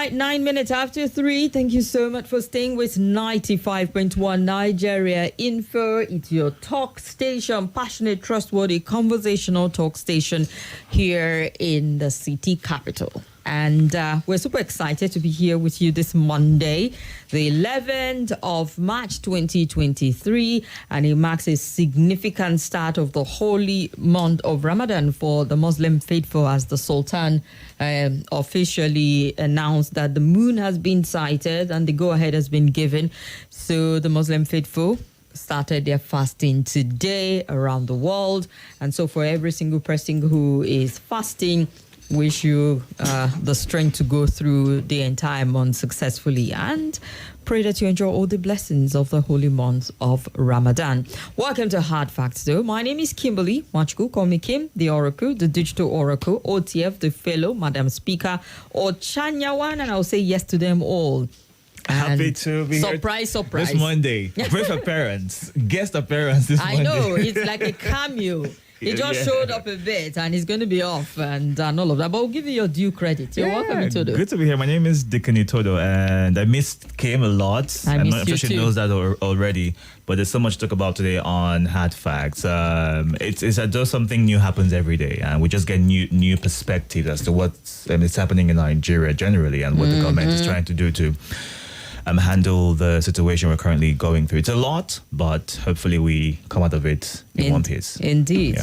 right, 9 minutes after 3. Thank you so much for staying with 95.1 Nigeria Info. It's your talk station, passionate, trustworthy, conversational talk station here in the city capital. And we're super excited to be here with you this Monday, the 11th of March 2023. And it marks a significant start of the holy month of Ramadan for the Muslim faithful, as the Sultan officially announced that the moon has been sighted and the go-ahead has been given. So the Muslim faithful started their fasting today around the world. And so for every single person who is fasting, wish you the strength to go through the entire month successfully, and pray that you enjoy all the blessings of the holy month of Ramadan. Welcome to Hard Facts, though. My name is Kimberly. Machku, call me Kim, the Oracle, the Digital Oracle, OTF, the Fellow, Madam Speaker, or Chanyawan, and I'll say yes to them all. Happy to be surprise this Monday. Brief appearance, guest appearance this Monday. I know, it's like a cameo. He just showed up a bit and he's going to be off and all of that. But we'll give you your due credit. You're welcome, Itodo. Good to be here. My name is Dickon Itodo, and I missed Kim a lot. I'm not sure she knows that already. But there's so much to talk about today on Hard Facts. It's as though something new happens every day, and we just get new perspectives as to what's happening in Nigeria generally, and what the government is trying to do to handle the situation we're currently going through. It's a lot, but hopefully we come out of it in one piece. Indeed.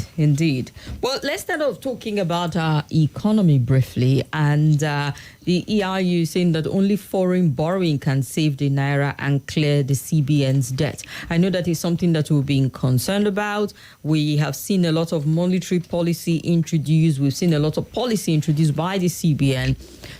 Well, let's start off talking about our economy briefly. And the ERU saying that only foreign borrowing can save the Naira and clear the CBN's debt. I know that is something that we've been concerned about. We have seen a lot of monetary policy introduced. We've seen a lot of policy introduced by the CBN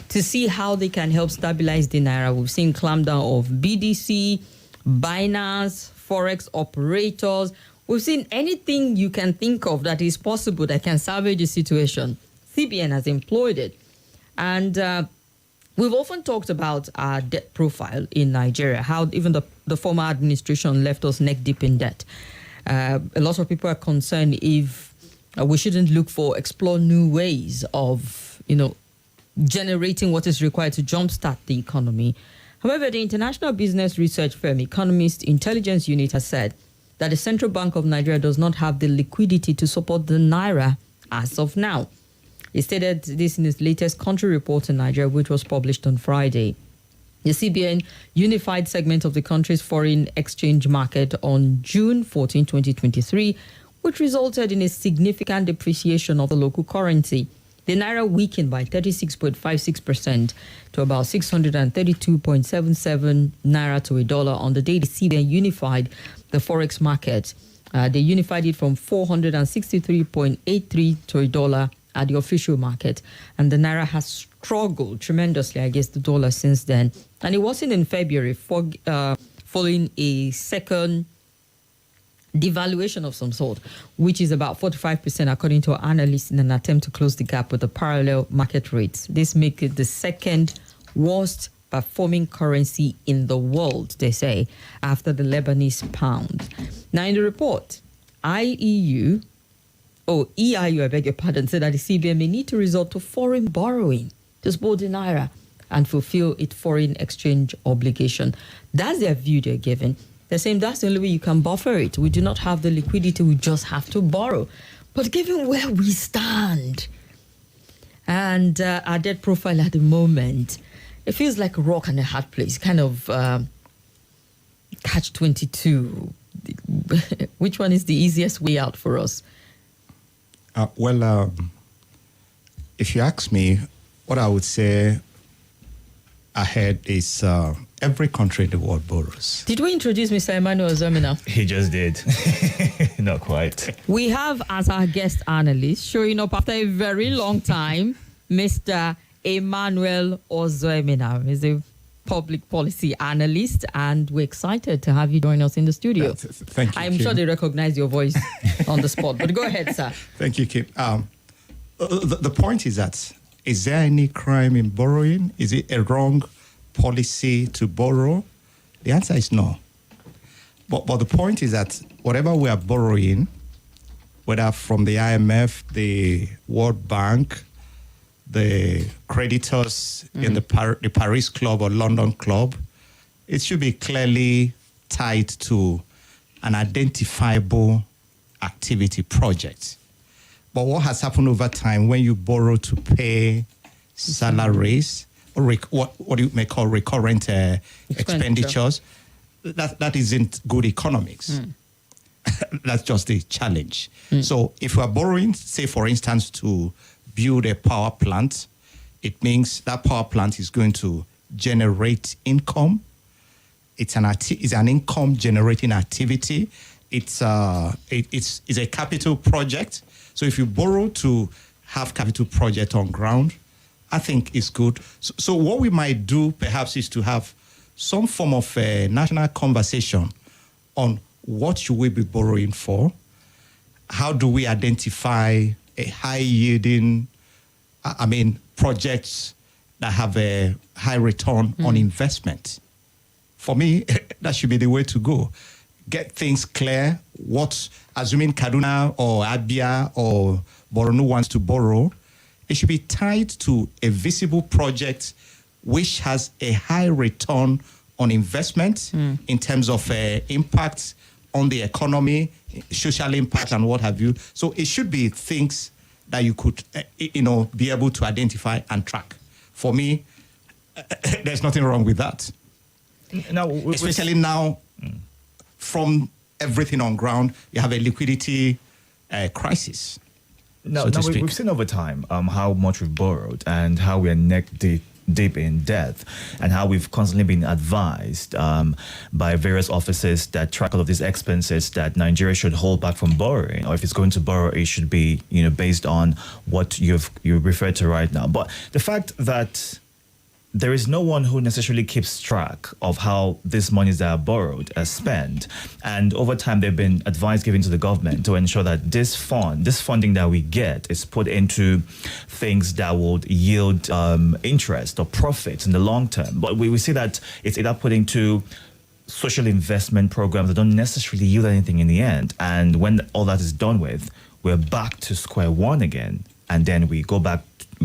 to see how they can help stabilize the Naira. We've seen clampdown of BDC, Binance, Forex operators. We've seen anything you can think of that is possible that can salvage the situation. CBN has employed it. And we've often talked about our debt profile in Nigeria, how even the former administration left us neck deep in debt. A lot of people are concerned if we shouldn't explore new ways of, generating what is required to jumpstart the economy. However, the international business research firm Economist Intelligence Unit has said that the Central Bank of Nigeria does not have the liquidity to support the Naira as of now. He stated this in his latest country report in Nigeria, which was published on Friday. The CBN unified segment of the country's foreign exchange market on June 14, 2023, which resulted in a significant depreciation of the local currency. The Naira weakened by 36.56% to about 632.77 Naira to a dollar on the day the CBN unified the Forex market. They unified it from 463.83 to a dollar at the official market. And the Naira has struggled tremendously against the dollar since then. And it wasn't in February, following a second devaluation of some sort, which is about 45% according to analysts, in an attempt to close the gap with the parallel market rates. This makes it the second worst performing currency in the world, they say, after the Lebanese pound. Now, in the report, EIU, I beg your pardon, said that the CBN may need to resort to foreign borrowing to support the Naira and fulfill its foreign exchange obligation. That's their view they're giving. They're saying that's the only way you can buffer it. We do not have the liquidity. We just have to borrow. But given where we stand and our debt profile at the moment, it feels like a rock and a hard place, kind of catch-22. Which one is the easiest way out for us? If you ask me, what I would say ahead is every country in the world borrows. Did we introduce Mr. Emmanuel Ozoemena? He just did. Not quite. We have as our guest analyst, showing up after a very long time, Mr. Emmanuel Ozoemena. He's a public policy analyst, and we're excited to have you join us in the studio. Thank you, I'm Kim. sure they recognize your voice on the spot, but go ahead, sir. Thank you, Kim. The point is that, is there any crime in borrowing? Is it a wrong policy to borrow? The answer is no. But the point is that whatever we are borrowing, whether from the IMF, the World Bank, the creditors in the Paris Club or London Club, it should be clearly tied to an identifiable activity project. But what has happened over time when you borrow to pay salaries or what you may call recurrent expenditures, that isn't good economics. That's just the challenge. So if we are borrowing, say for instance, to build a power plant, it means that power plant is going to generate income. It's an income generating activity. It's a capital project. So if you borrow to have capital project on ground, I think it's good. So what we might do perhaps is to have some form of a national conversation on what should we be borrowing for? How do we identify a high yielding, projects that have a high return on investment? For me, that should be the way to go. Get things clear. Assuming Kaduna or Abuja or Borno wants to borrow, it should be tied to a visible project which has a high return on investment in terms of impact on the economy, social impact, and what have you. So it should be things that you could, be able to identify and track. For me, there's nothing wrong with that. Now, especially now, from everything on ground, you have a liquidity crisis. Now we've seen over time how much we've borrowed and how we are neck deep in debt, and how we've constantly been advised by various offices that track all of these expenses that Nigeria should hold back from borrowing, or if it's going to borrow, it should be based on what you referred to right now. But the fact that there is no one who necessarily keeps track of how these monies that are borrowed are spent. And over time, they've been advice given to the government to ensure that this funding that we get is put into things that would yield interest or profits in the long term. But we see that it's either put into social investment programs that don't necessarily yield anything in the end. And when all that is done with, we're back to square one again. And then we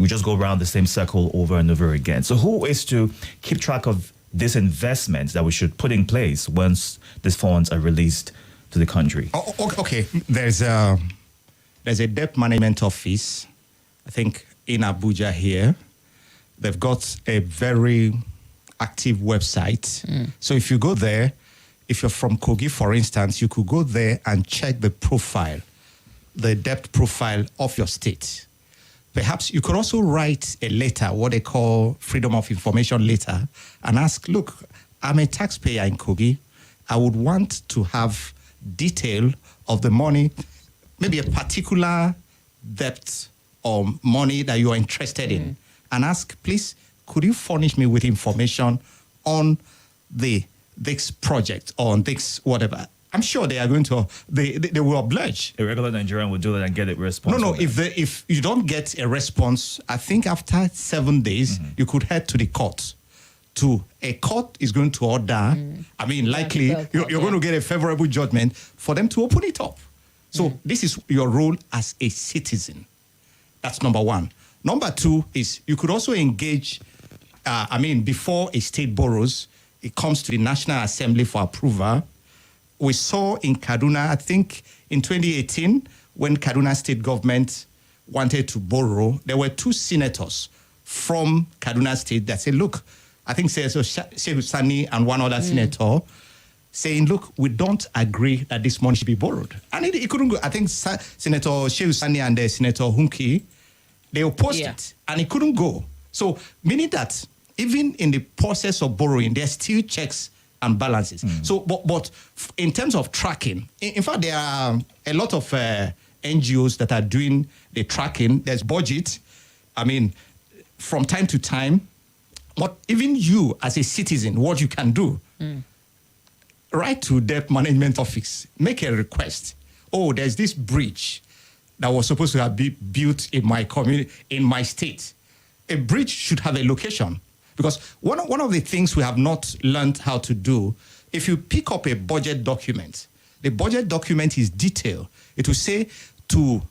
just go around the same circle over and over again. So who is to keep track of this investment that we should put in place once these funds are released to the country? Okay. There's a debt management office, I think, in Abuja here. They've got a very active website. So if you go there, if you're from Kogi, for instance, you could go there and check the debt profile of your state. Perhaps you could also write a letter, what they call Freedom of Information letter, and ask, look, I'm a taxpayer in Kogi. I would want to have detail of the money, maybe a particular debt or money that you are interested in, and ask, please, could you furnish me with information on this project or on this whatever? I'm sure they are going to, they will oblige. A regular Nigerian will do that and get a response. No, if you don't get a response, I think after 7 days, you could head to the court. A court is going to order, likely you're going to get a favorable judgment for them to open it up. So this is your role as a citizen. That's number one. Number two is you could also engage, before a state borrows, it comes to the National Assembly for approval. We saw in Kaduna, I think in 2018, when Kaduna state government wanted to borrow, there were 2 senators from Kaduna state that said, look, I think Senator Shehu Sani and one other senator saying, look, we don't agree that this money should be borrowed. And it couldn't go. I think Senator Shehu Sani and Senator Hunki, they opposed it, and it couldn't go. So meaning that even in the process of borrowing, there's still checks and balances. So, but in terms of tracking, in fact, there are a lot of NGOs that are doing the tracking. There's budget. From time to time, but even you as a citizen, what you can do, write to debt management office, make a request. Oh, there's this bridge that was supposed to have been built in my community, in my state. A bridge should have a location. Because one of the things we have not learned how to do, if you pick up a budget document, the budget document is detailed. It will say to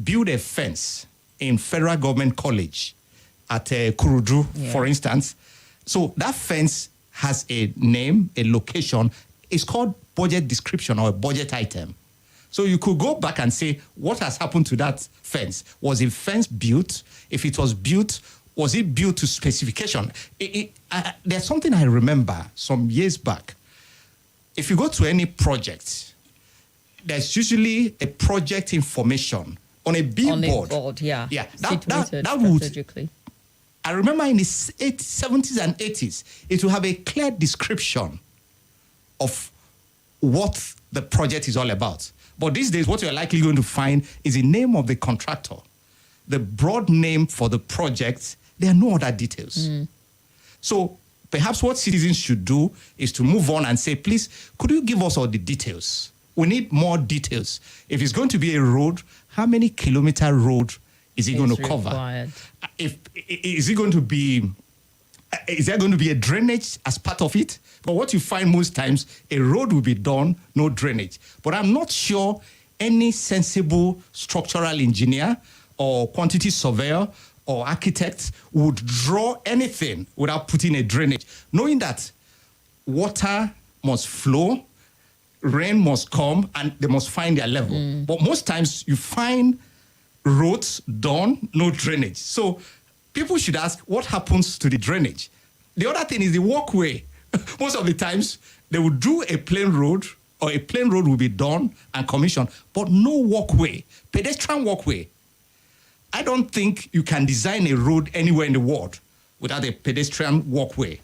build a fence in Federal Government College, at Kurudu, for instance. So that fence has a name, a location. It's called budget description or a budget item. So you could go back and say, what has happened to that fence? Was the fence built? If it was built, was it built to specification? There's something I remember some years back. If you go to any project, there's usually a project information on a billboard. On a board, yeah. Yeah, that would. I remember in the 70s and 80s, it will have a clear description of what the project is all about. But these days, what you're likely going to find is the name of the contractor, the broad name for the project. There are no other details. So perhaps what citizens should do is to move on and say, please, could you give us all the details? We need more details. If it's going to be a road, how many kilometer road is it going to cover? Is there going to be a drainage as part of it? But what you find most times, a road will be done, no drainage. But I'm not sure any sensible structural engineer or quantity surveyor or architect would draw anything without putting a drainage, knowing that water must flow, rain must come, and they must find their level. But most times you find roads done, no drainage. So people should ask, what happens to the drainage? The other thing is the walkway. Most of the times, they will do a plain road, or a plain road will be done and commissioned, but no walkway, pedestrian walkway. I don't think you can design a road anywhere in the world without a pedestrian walkway.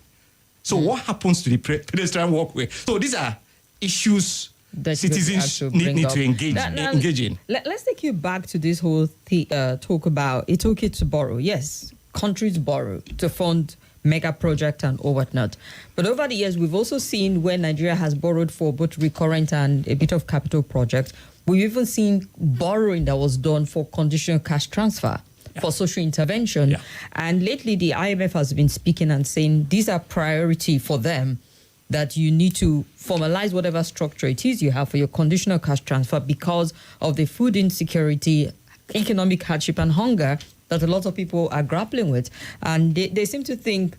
So what happens to the pedestrian walkway? So these are issues that citizens need to engage in. Let's take you back to this whole talk about it's okay to borrow. Yes, countries borrow to fund mega project and or whatnot. But over the years, we've also seen where Nigeria has borrowed for both recurrent and a bit of capital projects. We've even seen borrowing that was done for conditional cash transfer, for social intervention. And lately, the IMF has been speaking and saying these are priority for them, that you need to formalize whatever structure it is you have for your conditional cash transfer because of the food insecurity, economic hardship and hunger that a lot of people are grappling with. And they seem to think,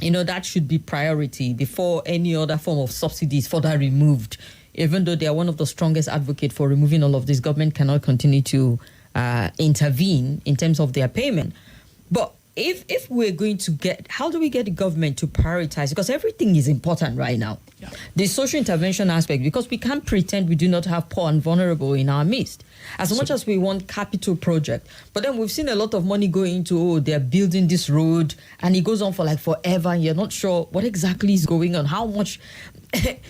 that should be priority before any other form of subsidies further removed. Even though they are one of the strongest advocates for removing all of this, government cannot continue to intervene in terms of their payment. But if we're going to how do we get the government to prioritize? Because everything is important right now. The social intervention aspect, because we can't pretend we do not have poor and vulnerable in our midst. As much as we want capital project, but then we've seen a lot of money going into, they're building this road, and it goes on for like forever, and you're not sure what exactly is going on, how much,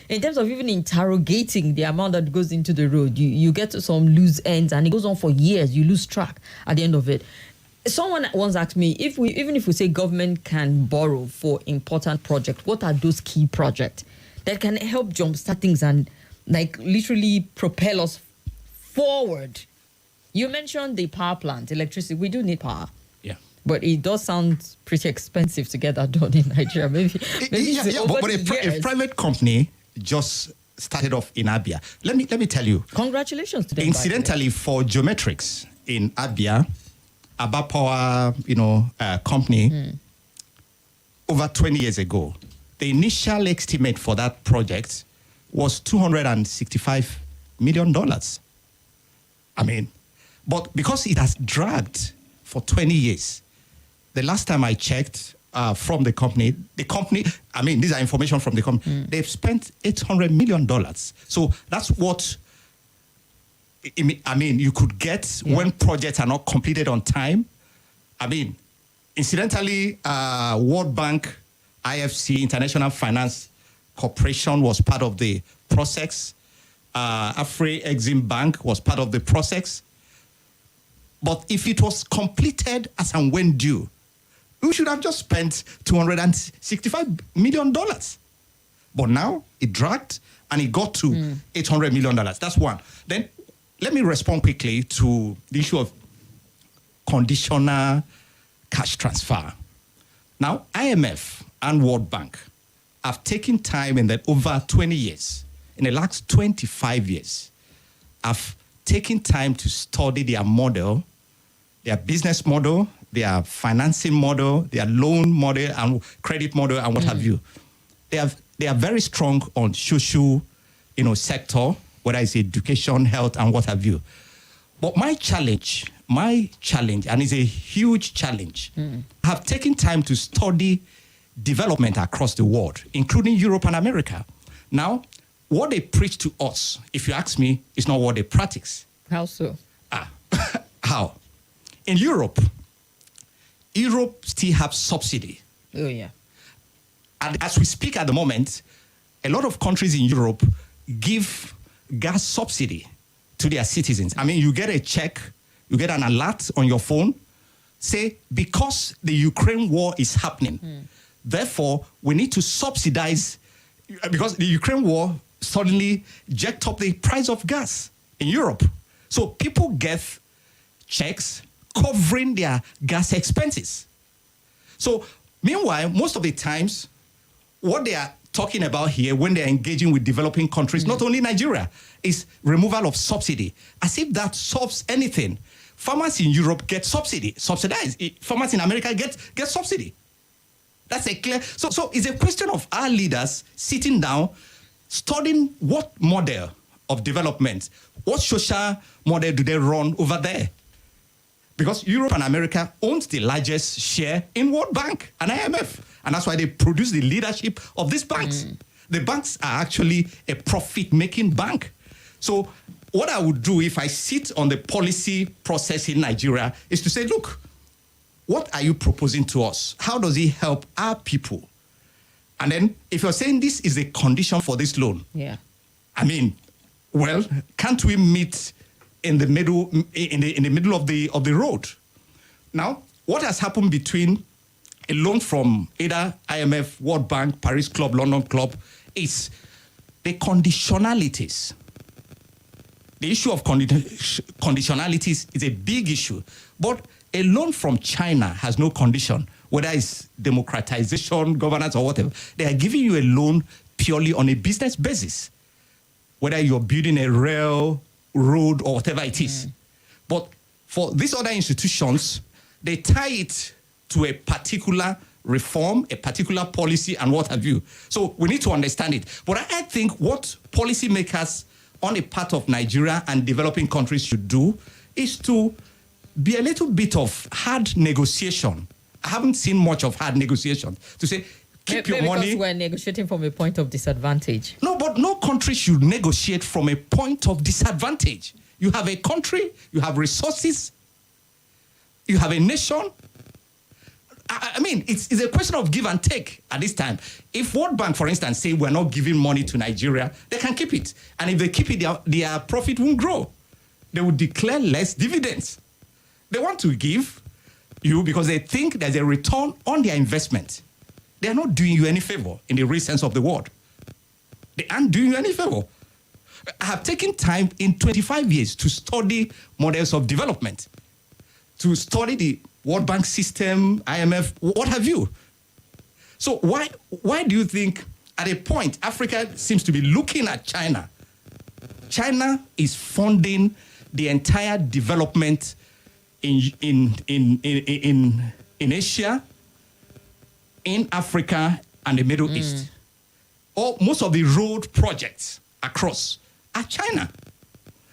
in terms of even interrogating the amount that goes into the road, you get to some loose ends, and it goes on for years, you lose track at the end of it. Someone once asked me, even if we say government can borrow for important projects, what are those key projects that can help jumpstart things and like literally propel us forward? You mentioned the power plant, electricity. We do need power. Yeah. But it does sound pretty expensive to get that done in Nigeria. Maybe but a private company just started off in Abia. Let me tell you. Congratulations to them. Incidentally, for geometrics in Abia, Aba Power, company, over 20 years ago, the initial estimate for that project was $265 million. But because it has dragged for 20 years, the last time I checked from the company, these are information from the company, they've spent $800 million. So that's what you could get when projects are not completed on time. Incidentally, World Bank, IFC, International Finance Corporation was part of the process. Afri-Exim Bank was part of the process. But if it was completed as and when due, we should have just spent $265 million. But now it dragged and it got to $800 million. That's one. Then let me respond quickly to the issue of conditional cash transfer. Now, IMF and World Bank have taken time in that over 20 years, in the last 25 years, have taken time to study their model, their business model, their financing model, their loan model and credit model and what have you. They are very strong on social, sector, whether it's education, health, and what have you. But my challenge, and it's a huge challenge, I have taken time to study development across the world, including Europe and America. Now, what they preach to us, if you ask me, is not what they practice. How so? How? In Europe still have subsidy. Oh, yeah. And as we speak at the moment, a lot of countries in Europe give gas subsidy to their citizens. I mean, you get a check, you get an alert on your phone, say, because the Ukraine war is happening, therefore, we need to subsidize, because the Ukraine war suddenly jacked up the price of gas in Europe. So people get checks covering their gas expenses. So meanwhile, most of the times, what they are talking about here when they're engaging with developing countries, not only Nigeria, is removal of subsidy. As if that solves anything. Farmers in Europe get subsidized. Farmers in America get subsidy. That's a clear. So it's a question of our leaders sitting down, studying what model of development, what social model do they run over there? Because Europe and America owns the largest share in World Bank and IMF. And that's why they produce the leadership of these banks. The banks are actually a profit-making bank. So what I would do if I sit on the policy process in Nigeria is to say, look, what are you proposing to us? How does it help our people? And then if you're saying this is a condition for this loan, I mean, well, can't we meet in the middle of the road? Now, what has happened between a loan from either IMF, World Bank, Paris Club, London Club is the conditionalities. The issue of conditionalities is a big issue. But a loan from China has no condition, whether it's democratization, governance, or whatever. They are giving you a loan purely on a business basis, whether you're building a rail, road, or whatever it is. But for these other institutions, they tie it to a particular reform, a particular policy, and what have you. So we need to understand it. But I think what policymakers on the part of Nigeria and developing countries should do is to be a little bit of hard negotiation. I haven't seen much of hard negotiation. To say, keep your money. Because we're negotiating from a point of disadvantage. No, but no country should negotiate from a point of disadvantage. You have a country, you have resources, you have a nation. I mean, it's a question of give and take at this time. If World Bank, for instance, say we're not giving money to Nigeria, they can keep it. And if they keep it, their profit won't grow. They will declare less dividends. They want to give you because they think there's a return on their investment. They are not doing you any favor in the real sense of the word. They aren't doing you any favor. I have taken time in 25 years to study models of development, to study the World Bank system, IMF, what have you. So why do you think at a point Africa seems to be looking at China? China is funding the entire development in Asia, in Africa, and the Middle East. Or most of the road projects across are China.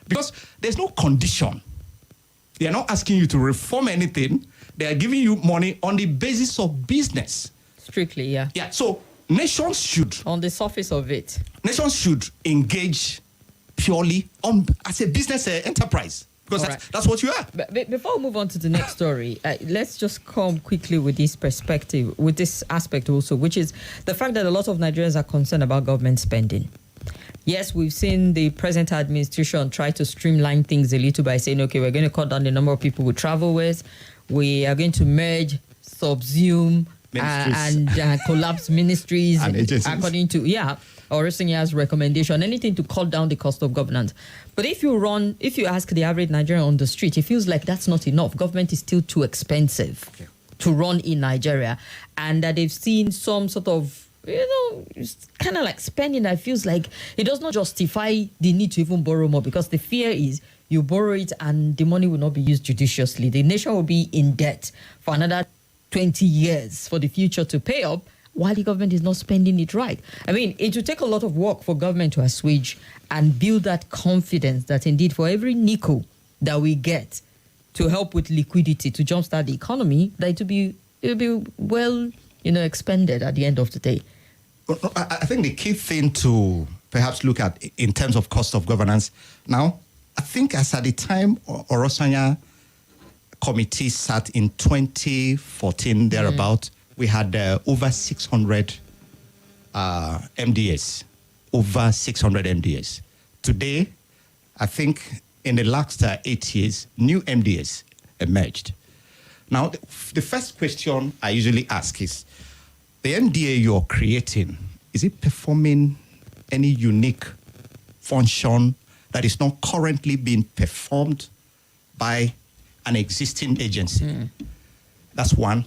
Because there's no condition. They are not asking you to reform anything. They are giving you money on the basis of business. Strictly, yeah. Yeah, so nations should... On the surface of it. Nations should engage purely as a business enterprise. Because that's what you are. But before we move on to the next story, let's just come quickly with this perspective, with this aspect also, which is the fact that a lot of Nigerians are concerned about government spending. Yes, we've seen the present administration try to streamline things a little by saying, okay, we're going to cut down the number of people we travel with. We are going to merge, subsume, and collapse ministries and agencies. According to, Ozoemena's recommendation, anything to cut down the cost of governance. But if you ask the average Nigerian on the street, it feels like that's not enough. Government is still too expensive to run in Nigeria. And that they've seen some sort of, it's kind of like spending that feels like it does not justify the need to even borrow more, because the fear is you borrow it and the money will not be used judiciously. The nation will be in debt for another 20 years for the future to pay up, while the government is not spending it right. I mean, it will take a lot of work for government to assuage and build that confidence that indeed for every nickel that we get to help with liquidity to jumpstart the economy, that it'll be well, expended at the end of the day. I think the key thing to perhaps look at in terms of cost of governance now, I think as at the time Ozoemena committee sat in 2014 thereabout, we had over 600 MDAs. Over 600 MDAs. Today, I think in the last 8 years, new MDAs emerged. Now, the first question I usually ask is, the MDA you're creating, is it performing any unique function that is not currently being performed by an existing agency? That's one.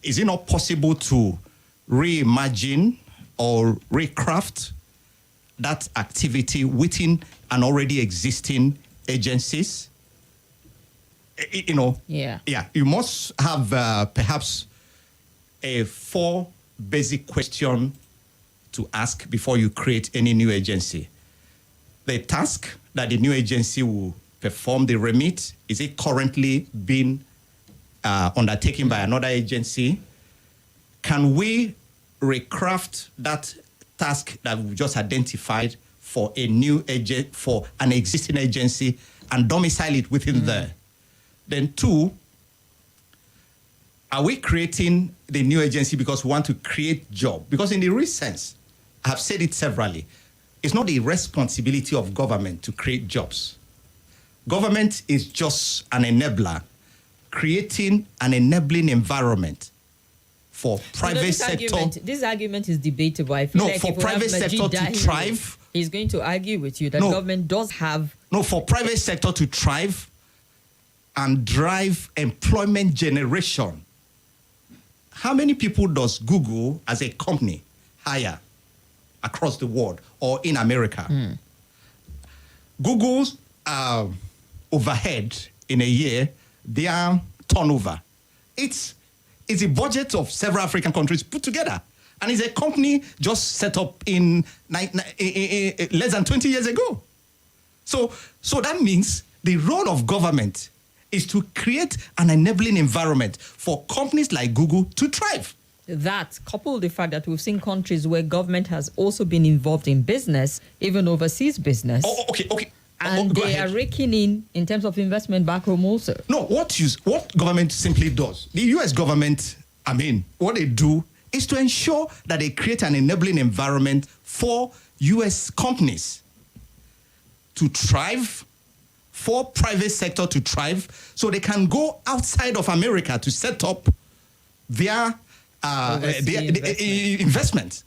Is it not possible to reimagine or recraft that activity within an already existing agencies? Yeah. You must have perhaps a 4 basic question to ask before you create any new agency. The task that the new agency will perform, the remit, is it currently being undertaken by another agency? Can we recraft that task that we just identified for a new agent, for an existing agency, and domicile it within there? Then 2, are we creating the new agency because we want to create job? Because in the real sense, I have said it severally, it's not the responsibility of government to create jobs. Government is just an enabler, creating an enabling environment for private sector. This argument is debatable. I feel for private sector to thrive. He's going to argue with you that government does have. For private sector to thrive and drive employment generation. How many people does Google as a company hire across the world or in America? Google's overhead in a year, their turnover, it's a budget of several African countries put together. And it's a company just set up in less than 20 years ago. So that means the role of government is to create an enabling environment for companies like Google to thrive. That, coupled with the fact that we've seen countries where government has also been involved in business, even overseas business. Okay. And they are raking in terms of investment back home also. No, what government simply does, the US government, what they do is to ensure that they create an enabling environment for US companies to thrive, for private sector to thrive, so they can go outside of America to set up their investment.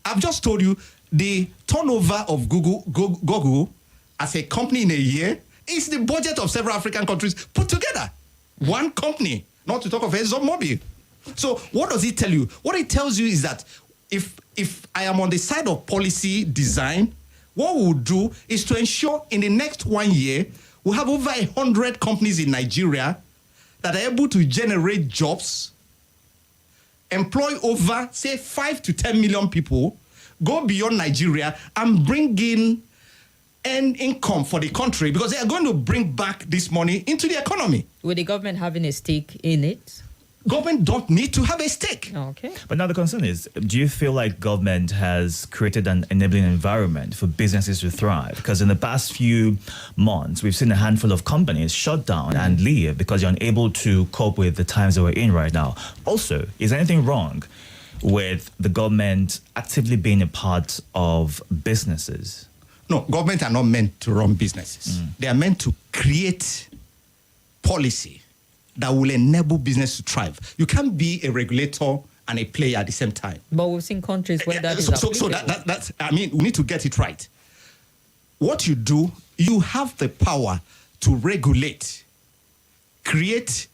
I've just told you the turnover of Google as a company in a year is the budget of several African countries put together. One company, not to talk of ExxonMobil. So what does it tell you? What it tells you is that if I am on the side of policy design, what we'll do is to ensure in the next 1 year, we'll have over 100 companies in Nigeria that are able to generate jobs, employ over, say, 5 to 10 million people, go beyond Nigeria and bring in an income for the country, because they are going to bring back this money into the economy. With the government having a stake in it? Government don't need to have a stake. Okay. But now the concern is, do you feel like government has created an enabling environment for businesses to thrive? Because in the past few months, we've seen a handful of companies shut down and leave because they're unable to cope with the times that we're in right now. Also, is anything wrong with the government actively being a part of businesses? No, government are not meant to run businesses. They are meant to create policy that will enable business to thrive. You can't be a regulator and a player at the same time. But we've seen countries where that is applicable. So that's, we need to get it right. What you do, you have the power to regulate, create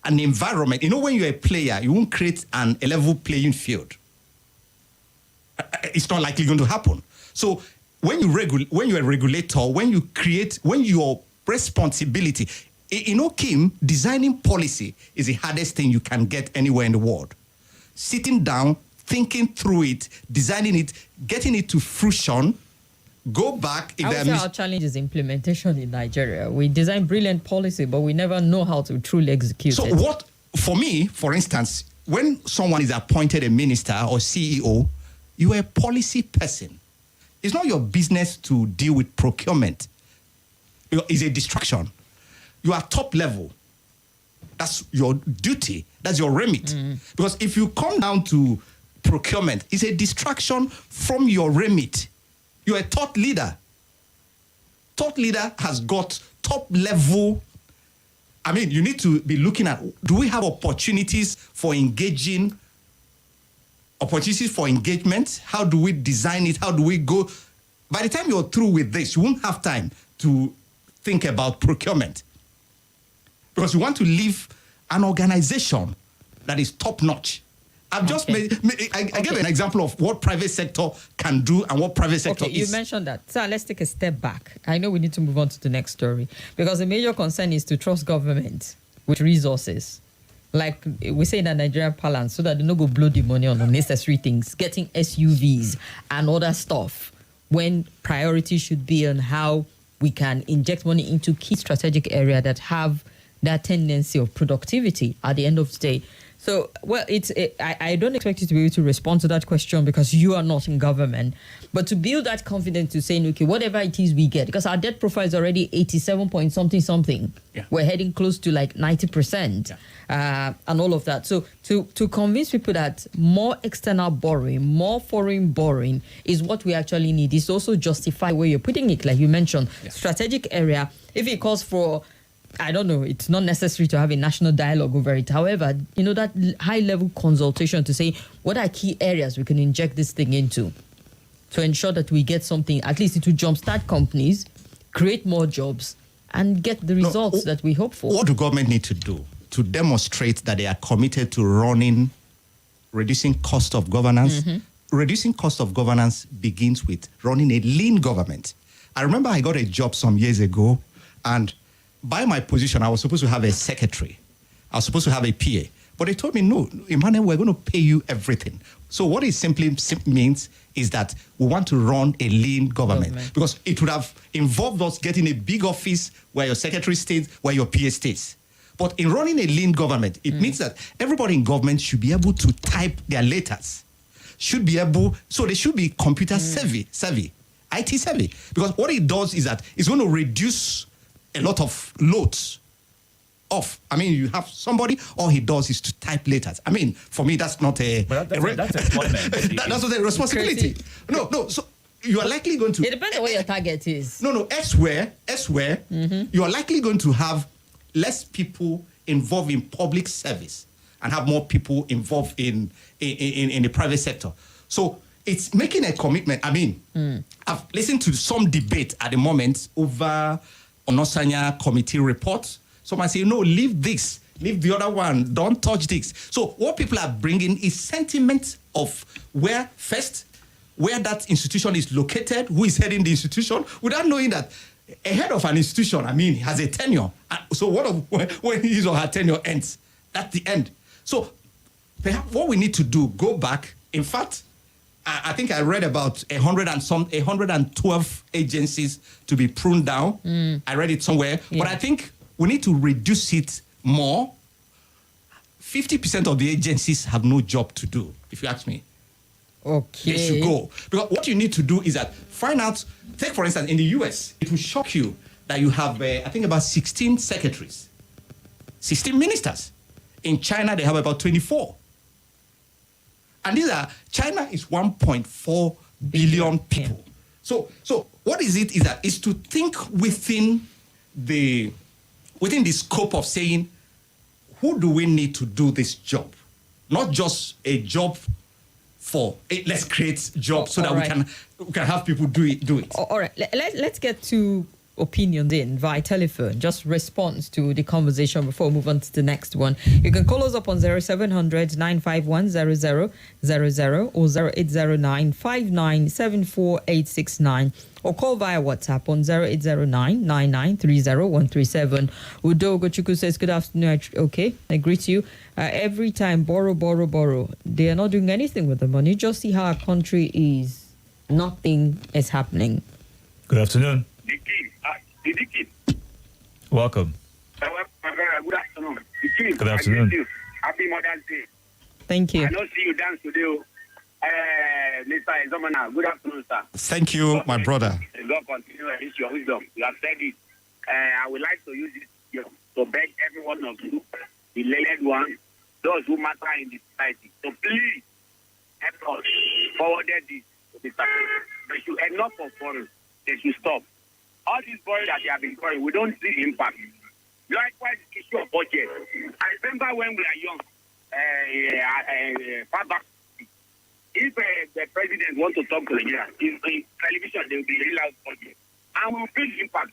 an environment. When you're a player, you won't create a level playing field. It's not likely going to happen. So when you're a regulator, when you're responsibility. Kim, designing policy is the hardest thing you can get anywhere in the world. Sitting down, thinking through it, designing it, getting it to fruition, go back. I would say our challenge is implementation in Nigeria. We design brilliant policy, but we never know how to truly execute it. So what, for me, for instance, when someone is appointed a minister or CEO, you are a policy person. It's not your business to deal with procurement. It's a distraction. You are top level. That's your duty. That's your remit. Because if you come down to procurement, it's a distraction from your remit. You're a thought leader. Thought leader has got top level. I mean, you need to be looking at, do we have opportunities for engagement? How do we design it? How do we go? By the time you're through with this, you won't have time to think about procurement. Because you want to leave an organization that is top-notch. I've just I gave an example of what private sector can do and what private sector is. You mentioned that. So let's take a step back. I know we need to move on to the next story because the major concern is to trust government with resources. Like we say in the Nigerian parlance, so that they don't go blow the money on unnecessary things, getting SUVs and other stuff, when priority should be on how we can inject money into key strategic areas that have that tendency of productivity at the end of the day. So, well, I don't expect you to be able to respond to that question because you are not in government. But to build that confidence to saying, okay, whatever it is we get, because our debt profile is already 87 point something. Yeah. We're heading close to like 90%, and all of that. So to convince people that more external borrowing, more foreign borrowing is what we actually need, is also justify where you're putting it, like you mentioned, strategic area. If it calls for, I don't know, it's not necessary to have a national dialogue over it. However, that high-level consultation to say what are key areas we can inject this thing into to ensure that we get something, at least to jumpstart companies, create more jobs, and get the results that we hope for. What do government need to do to demonstrate that they are committed to reducing cost of governance? Mm-hmm. Reducing cost of governance begins with running a lean government. I remember I got a job some years ago, and by my position, I was supposed to have a secretary. I was supposed to have a PA. But they told me, no, Emmanuel, we're going to pay you everything. So what it simply means is that we want to run a lean government. Because it would have involved us getting a big office where your secretary stays, where your PA stays. But in running a lean government, it means that everybody in government should be able to type their letters. So they should be computer savvy, IT savvy. Because what it does is that it's going to reduce a lot of loads off. I mean, you have somebody, all he does is to type letters. I mean, for me, that's not that's employment. That's not a responsibility. Crazy. No. So you are likely going to... It depends on what your target is. No. Elsewhere, you are likely going to have less people involved in public service and have more people involved in the private sector. So it's making a commitment. I mean, I've listened to some debate at the moment over Onosanya committee report. Some might say, no, leave this, leave the other one, don't touch this. So what people are bringing is sentiment of where that institution is located, who is heading the institution, without knowing that a head of an institution, has a tenure. So when his or her tenure ends, that's the end. So perhaps what we need to do, go back. In fact, I think I read about 112 agencies to be pruned down. I read it somewhere. Yeah. But I think we need to reduce it more. 50% of the agencies have no job to do, if you ask me. Okay. They should go. Because what you need to do is that find out, take for instance, in the US, it will shock you that you have, I think, about 16 secretaries, 16 ministers. In China, they have about 24. And China is 1.4 billion people. So what is it? Is to think within the scope of saying, who do we need to do this job? Not just a job for let's create jobs so that we can have people do it. All right, let's get to opinions in via telephone. Just response to the conversation before we move on to the next one. You can call us up on 0700 951 0000 or 0809 5974869 or call via WhatsApp on 0809 9930137. Udo Gochuku says, good afternoon. Okay, I greet you. Every time, borrow. They are not doing anything with the money. Just see how our country is. Nothing is happening. Good afternoon. Dickie. Welcome. Good afternoon. Good afternoon. Happy Mother's Day. Thank you. I don't see you dance today. Mr. Ozoemena, good afternoon, sir. Thank you, my brother. God continue to use your wisdom. You have said it. I would like to use it to beg every one of you, the learned ones, those who matter in the society. So please help us forward this to the President. They should enough of foreign. They should stop. All this borrowing that they have been borrowing, we don't see impact. Likewise, the issue of budget. I remember when we are young, far back, if the president wants to talk to the Nigeria, in television, there will be a loud budget. And we will feel the impact.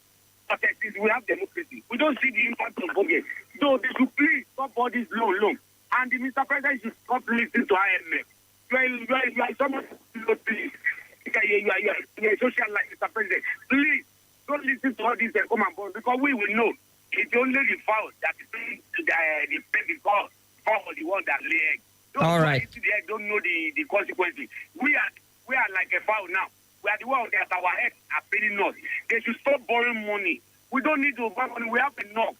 But since we have democracy, we don't see the impact of budget. So they should please stop all this loan. And the Mr. President should stop listening to IMF. You are someone who please. You are a social life, Mr. President. Please don't listen to all this and come and borrow, because we will know it's only the foul that is the call for the one that lay egg. Those all right. The egg don't know the consequences. We are like a foul now. We are the one that our heads are paying us. They should stop borrowing money. We don't need to borrow money. We have enough.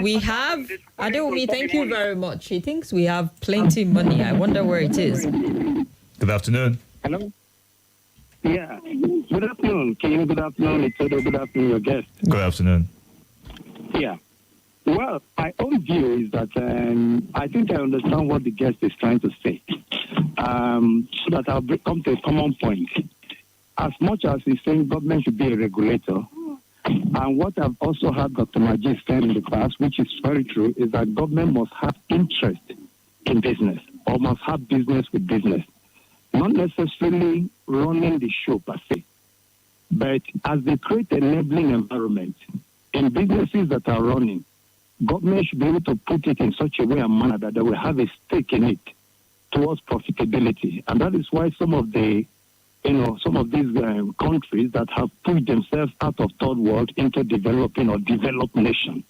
We have. Adewumi, thank you very much. He thinks we have plenty money. I wonder where it is. Good afternoon. Hello. Yeah. Good afternoon, King. Good afternoon, Itodo. Good afternoon, your guest. Good afternoon. Yeah. Well, my own view is that I think I understand what the guest is trying to say. So that I'll come to a common point. As much as he's saying government should be a regulator, and what I've also heard Dr. Majid say in the past, which is very true, is that government must have interest in business, or must have business with business. Not necessarily running the show per se, but as they create an enabling environment in businesses that are running, government should be able to put it in such a way and manner that they will have a stake in it towards profitability. And that is why some of these countries that have pushed themselves out of third world into developing or developed nation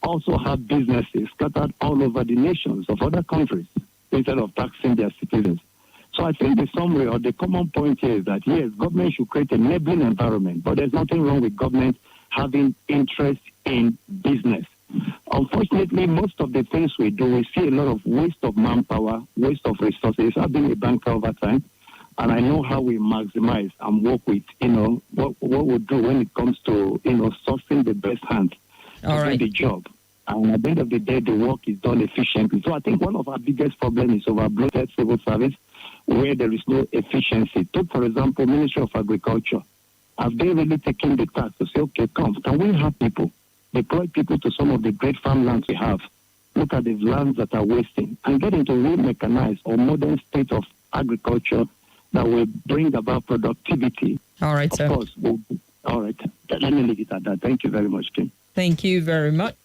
also have businesses scattered all over the nations of other countries instead of taxing their citizens. So I think the summary or the common point here is that, yes, government should create an enabling environment, but there's nothing wrong with government having interest in business. Unfortunately, most of the things we do, we see a lot of waste of manpower, waste of resources. I've been a banker over time, and I know how we maximize and work with, what we do when it comes to, sourcing the best hands to do the job. And at the end of the day, the work is done efficiently. So I think one of our biggest problems is overbloated civil service, where there is no efficiency. Take, for example, Ministry of Agriculture. Have they really taken the task to say, okay, can we have people, deploy people to some of the great farmlands we have, look at the lands that are wasting, and get into real mechanized or modern state of agriculture that will bring about productivity. All right, sir. Of course. All right. Let me leave it at that. Thank you very much, Kim. Thank you very much.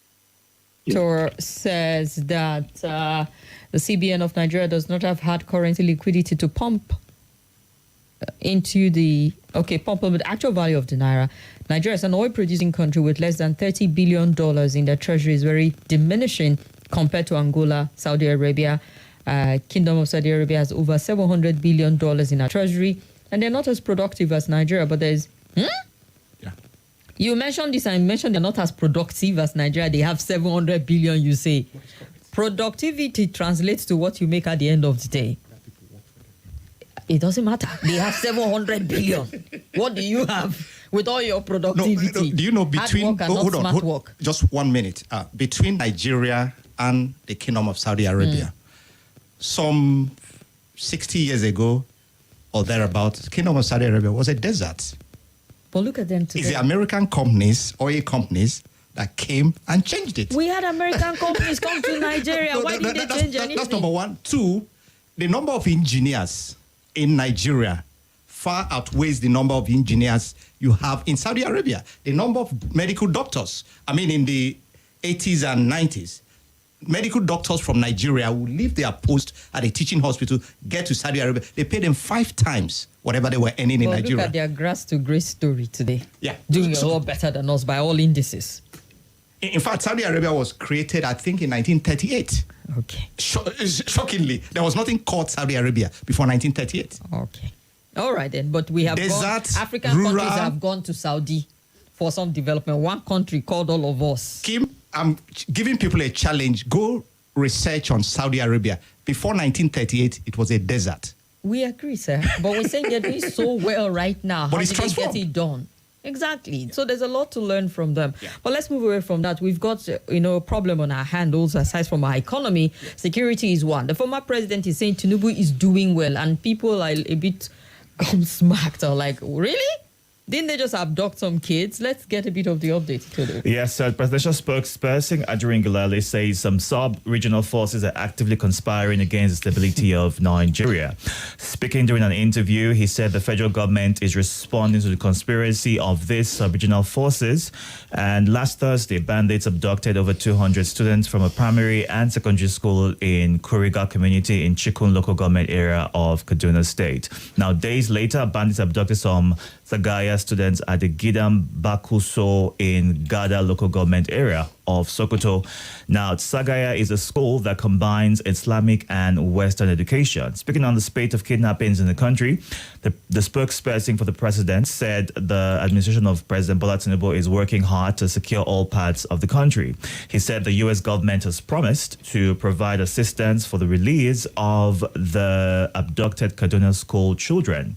Yes. Tor says that the CBN of Nigeria does not have hard currency liquidity to pump into the actual value of the naira. Nigeria is an oil-producing country with less than $30 billion in their treasury, is very diminishing compared to Angola, Saudi Arabia. Kingdom of Saudi Arabia has over $700 billion in our treasury, and they're not as productive as Nigeria, but there's... Yeah. You mentioned this, and mentioned they're not as productive as Nigeria. They have 700 billion, you say. Productivity translates to what you make at the end of the day. It doesn't matter. They have 700 billion. What do you have with all your productivity? No, do you know between... Hold on. Just 1 minute. Between Nigeria and the Kingdom of Saudi Arabia, some 60 years ago or thereabouts, the Kingdom of Saudi Arabia was a desert. But look at them today. It's the American companies, oil companies, that came and changed it. We had American companies come to Nigeria. Why did they change anything? That's number one. Two, the number of engineers in Nigeria far outweighs the number of engineers you have in Saudi Arabia. The number of medical doctors, in the 80s and 90s, medical doctors from Nigeria will leave their post at a teaching hospital, get to Saudi Arabia. They pay them 5 times whatever they were earning in Nigeria. Look at their grass to grace story today. Yeah. Doing a lot better than us by all indices. In fact, Saudi Arabia was created, I think, in 1938. Okay. Shockingly, there was nothing called Saudi Arabia before 1938. Okay. All right then. But we have African countries have gone to Saudi for some development. One country called all of us. Kim, I'm giving people a challenge. Go research on Saudi Arabia. Before 1938, it was a desert. We agree, sir. But we're saying they're doing so well right now. But How it's did they transformed. get it done? Exactly. So there's a lot to learn from them. Yeah. But let's move away from that. We've got, a problem on our hand also, aside from our economy. Security is one. The former president is saying Tinubu is doing well, and people are a bit smacked or like, really? Didn't they just abduct some kids? Let's get a bit of the update, Todo. Yes, presidential spokesperson Adjurin Gulale says some sub-regional forces are actively conspiring against the stability of Nigeria. Speaking during an interview, he said the federal government is responding to the conspiracy of these sub-regional forces. And last Thursday, bandits abducted over 200 students from a primary and secondary school in Kuriga community in Chikun local government area of Kaduna State. Now, days later, bandits abducted some Sagaya students at the Gidam Bakuso in Gada local government area of Sokoto. Now, Sagaya is a school that combines Islamic and Western education. Speaking on the spate of kidnappings in the country, the spokesperson for the president said the administration of President Bola Tinubu is working hard to secure all parts of the country. He said the U.S. government has promised to provide assistance for the release of the abducted Kaduna school children.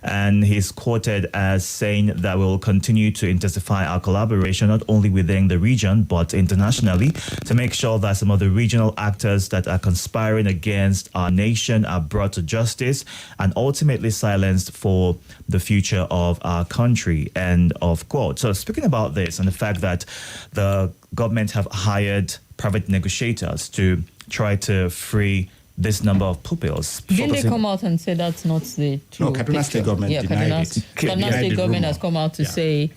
And he's quoted as saying that we will continue to intensify our collaboration not only within the region but internationally to make sure that some of the regional actors that are conspiring against our nation are brought to justice and ultimately silenced for the future of our country. End of quote. So speaking about this and the fact that the government have hired private negotiators to try to free this number of pupils. Didn't they come out and say that's not the true No, Kaduna State government denied it. Kaduna State government has come out to say...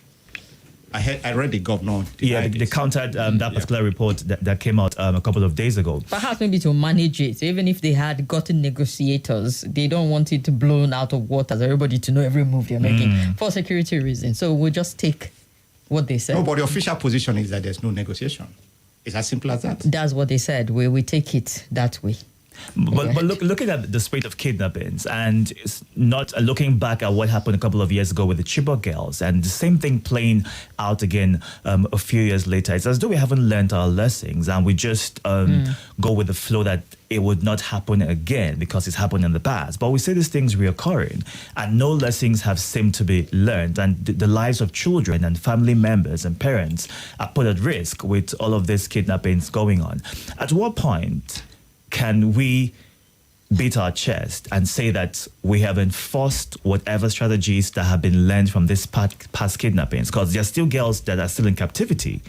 I read the governor. Yeah, they countered that particular report that came out a couple of days ago. Perhaps maybe to manage it. Even if they had gotten negotiators, they don't want it to blown out of water, everybody to know every move they're making for security reasons. So we'll just take what they said. No, but the official position is that there's no negotiation. It's as simple as that. That's what they said. We take it that way. But looking at the spate of kidnappings and not looking back at what happened a couple of years ago with the Chibok girls and the same thing playing out again a few years later, it's as though we haven't learned our lessons and we just go with the flow that it would not happen again because it's happened in the past. But we see these things reoccurring and no lessons have seemed to be learned, and the lives of children and family members and parents are put at risk with all of these kidnappings going on. At what point can we beat our chest and say that we have enforced whatever strategies that have been learned from this past kidnappings? Because there are still girls that are still in captivity.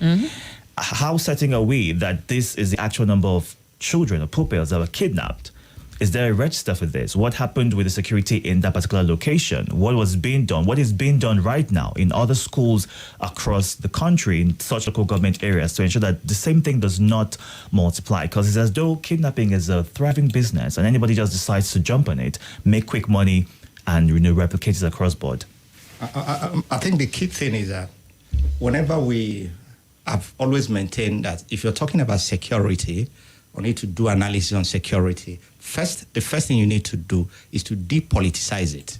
How certain are we that this is the actual number of children or pupils that were kidnapped? Is there a register for this? What happened with the security in that particular location? What was being done? What is being done right now in other schools across the country in such local government areas to ensure that the same thing does not multiply? Because it's as though kidnapping is a thriving business and anybody just decides to jump on it, make quick money and replicate it across board. I think the key thing is that whenever I've always maintained that if you're talking about security, we need to do analysis on security. The first thing you need to do is to depoliticize it.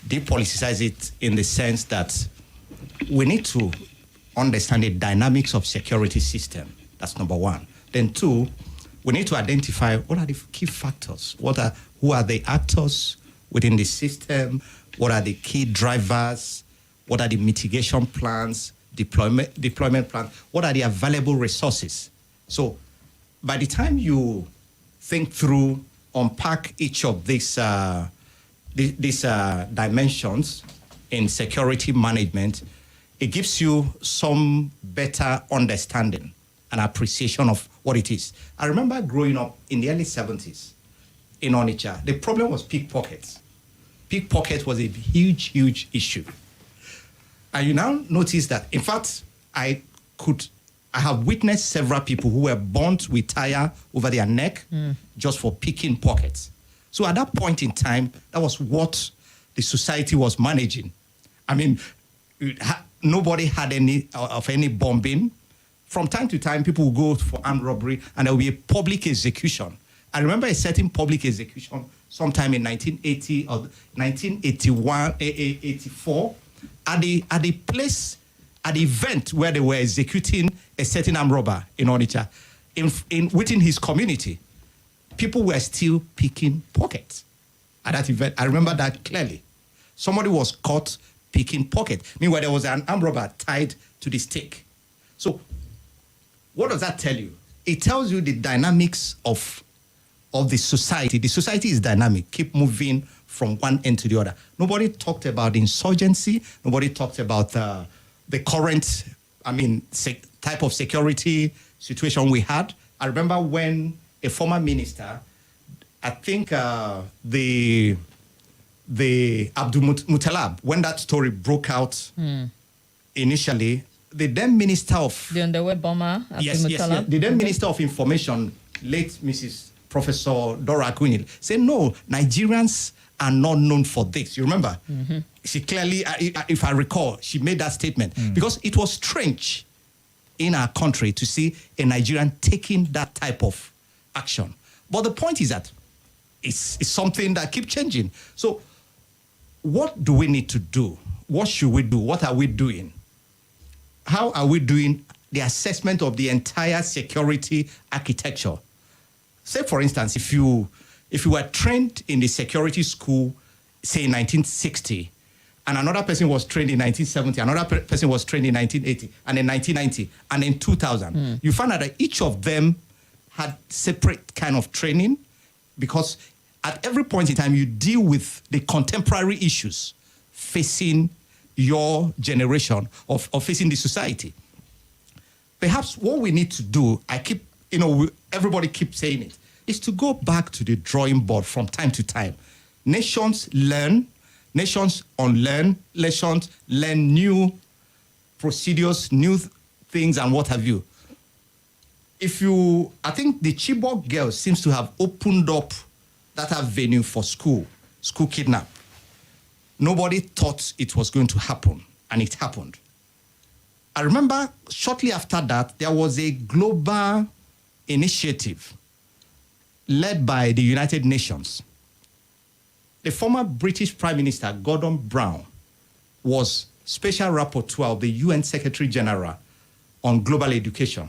Depoliticize it in the sense that we need to understand the dynamics of security system. That's number one. Then two, we need to identify what are the key factors. Who are the actors within the system? What are the key drivers? What are the mitigation plans, deployment plans? What are the available resources? So by the time you think through, unpack each of these dimensions in security management, it gives you some better understanding and appreciation of what it is. I remember growing up in the early 70s in Onitsha. The problem was pickpockets. pickpocket was a huge issue. And you now notice that, in fact, I have witnessed several people who were burnt with tire over their neck just for picking pockets. So at that point in time, that was what the society was managing. I mean, nobody had any bombing. From time to time, people would go for armed robbery, and there will be a public execution. I remember a certain public execution sometime in 1980 or 1981, 84, at the place, at the event where they were executing a certain armed robber in Onitsha, within his community. People were still picking pockets at that event. I remember that clearly. Somebody was caught picking pockets. Meanwhile, there was an armed robber tied to the stake. So, what does that tell you? It tells you the dynamics of the society. The society is dynamic. Keep moving from one end to the other. Nobody talked about insurgency. Nobody talked about the current, type of security situation we had. I remember when a former minister, I think the Abdul Muttalab, when that story broke out initially, the then minister of... The underwear bomber, Abdul Muttalab? The then minister of information, late Mrs. Professor Dora Akunyili, said, no, Nigerians are not known for this. You remember? Mm-hmm. She clearly, if I recall, she made that statement because it was strange in our country to see a Nigerian taking that type of action. But the point is that it's something that keeps changing. So what do we need to do? What should we do? What are we doing? How are we doing the assessment of the entire security architecture? Say, for instance, if you were trained in the security school, say in 1960, and another person was trained in 1970, another person was trained in 1980, and in 1990, and in 2000, you find out that each of them had separate kind of training, because at every point in time, you deal with the contemporary issues facing your generation or facing the society. Perhaps what we need to do, everybody keeps saying it, is to go back to the drawing board from time to time. Nations learn, nations unlearn, nations learn new procedures, new things, and what have you. I think the Chibok girls seems to have opened up that avenue for school kidnap. Nobody thought it was going to happen, and it happened. I remember shortly after that, there was a global initiative led by the United Nations. The former British Prime Minister, Gordon Brown, was Special Rapporteur of the UN Secretary General on Global Education.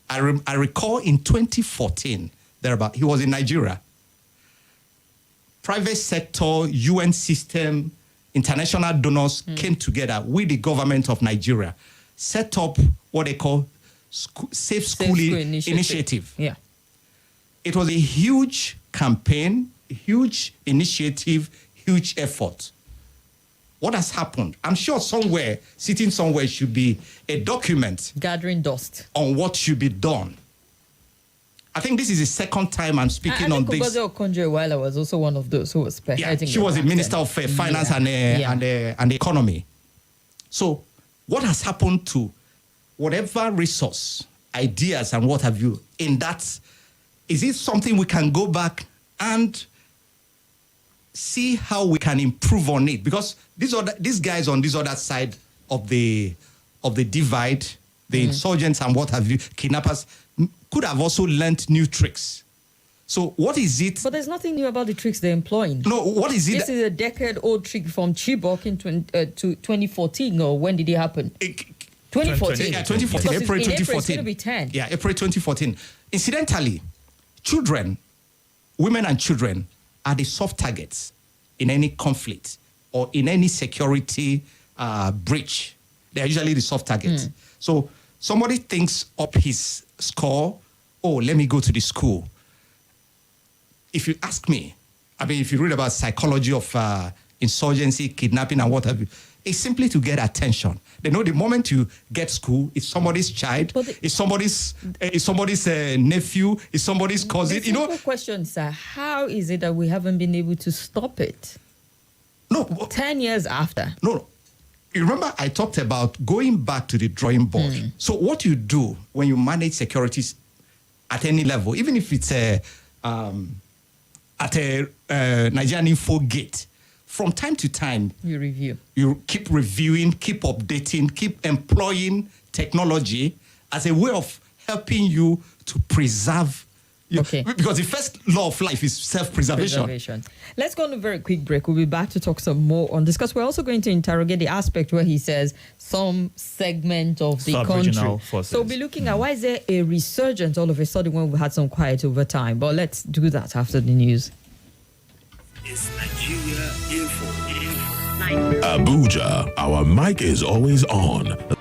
I recall in 2014, he was in Nigeria. Private sector, UN system, international donors came together with the government of Nigeria, set up what they call Safe School Initiative. Yeah. It was a huge campaign, huge initiative, huge effort. What has happened? I'm sure sitting somewhere should be a document. Gathering dust. On what should be done. I think this is the second time I'm speaking on this. Ngozi Okonjo-Iweala was also one of those who was spearheading. Yeah, she was the Minister of Finance and Economy. So what has happened to whatever resource, ideas and what have you, in that, is it something we can go back and see how we can improve on it? Because these guys on this other side of the divide, the insurgents and what have you, kidnappers, could have also learned new tricks. So what is it? But there's nothing new about the tricks they're employing. No, what is it? This is a decade-old trick from Chibok in 2014, or when did it happen? 2014. Yeah, 2014. April 2014. April, it's going to be 10. Yeah, April 2014. Incidentally, women and children are the soft targets in any conflict or in any security breach. They're usually the soft targets. So somebody thinks up his score, let me go to the school. If you ask me, if you read about psychology of insurgency, kidnapping and what have you, it's simply to get attention. They know the moment you get school, it's somebody's child, it's somebody's nephew, it's somebody's cousin. The question, sir, how is it that we haven't been able to stop it? No. 10 years after. No. You remember I talked about going back to the drawing board. So what you do when you manage securities at any level, even if it's at a Nigerian info gate, from time to time, you review. You keep reviewing, keep updating, keep employing technology as a way of helping you to preserve. Okay. Because the first law of life is self-preservation. Let's go on a very quick break. We'll be back to talk some more on this, because we're also going to interrogate the aspect where he says some segment of the country. Forces. So we'll be looking at why is there a resurgence all of a sudden when we had some quiet over time. But let's do that after the news. It's Nigeria Info. Abuja, our mic is always on.